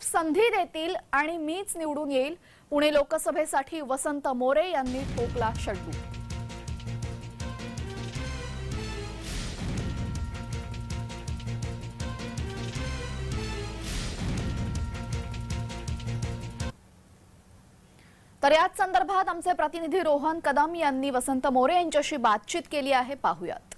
संधी देतील आणि मीच निवडून येईल. पुणे लोकसभेसाठी वसंत मोरे यांनी ठोकला शड्डू. तर याच संदर्भात आमचे प्रतिनिधी रोहन कदम यांनी वसंत मोरे यांच्याशी बातचीत केली आहे. पाहूयात.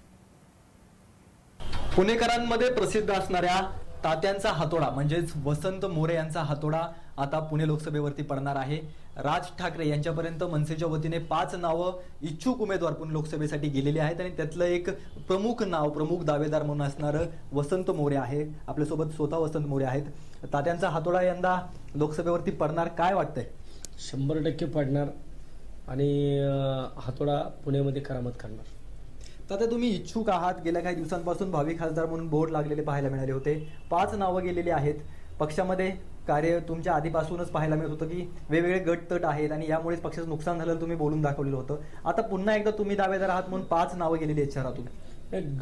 पुणेकरांमध्ये प्रसिद्ध असणाऱ्या तात्यांचा हातोडा म्हणजेच वसंत मोरे यांचा हातोडा आता पुणे लोकसभेवरती पडणार आहे. राज ठाकरे यांच्यापर्यंत मनसेच्या वतीने 5 नावं इच्छुक उमेदवार पुणे लोकसभेसाठी गेलेले आहेत आणि त्यातलं एक प्रमुख दावेदार म्हणून असणारं वसंत मोरे आहे. आपल्यासोबत स्वतः वसंत मोरे आहेत. तात्यांचा हातोडा यंदा लोकसभेवरती पडणार, काय वाटतंय? 100% पडणार आणि हातोडा पुण्यामध्ये करामत करणार. आता तुम्ही इच्छुक आहात. गेल्या काही दिवसांपासून भावी खासदार म्हणून बोर्ड लागलेले पाहायला मिळाले होते. 5 नावं गेलेली आहेत. पक्षामध्ये कार्य तुमच्या आधीपासूनच पाहायला मिळत होतं की वेगवेगळे गट तट आहेत आणि यामुळेच पक्षाचं नुकसान झालं तुम्ही बोलून दाखवलेलं होतं. आता पुन्हा एकदा तुम्ही दावेदार आहात म्हणून 5 नावं गेलेली आहेत शहरातून.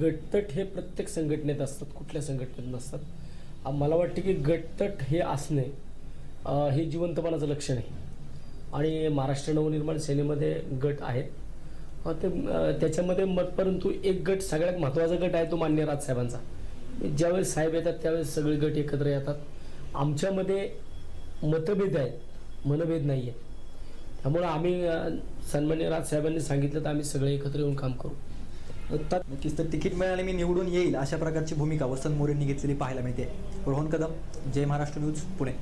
गटतट हे प्रत्येक संघटनेत असतात, कुठल्या संघटनेत नसतात. मला वाटतं की गटतट हे असणे हे जिवंतपणाचं लक्षण आहे आणि महाराष्ट्र नवनिर्माण सेनेमध्ये गट आहेत. त्याच्यामध्ये परंतु एक गट सगळ्यात महत्त्वाचा गट आहे तो मान्य राजसाहेबांचा. ज्यावेळेस साहेब येतात त्यावेळेस सगळे गट एकत्र येतात. आमच्यामध्ये मतभेद आहेत, मनभेद नाही आहे. त्यामुळे आम्ही सन्मान्य राजसाहेबांनी सांगितलं तर आम्ही सगळे एकत्र येऊन काम करू. नक्कीच. तर तिकीट मिळाले मी निवडून येईल अशा प्रकारची भूमिका वसंत मोरेंनी घेतलेली पाहायला मिळते. रोहन कदम, जय महाराष्ट्र न्यूज, पुणे.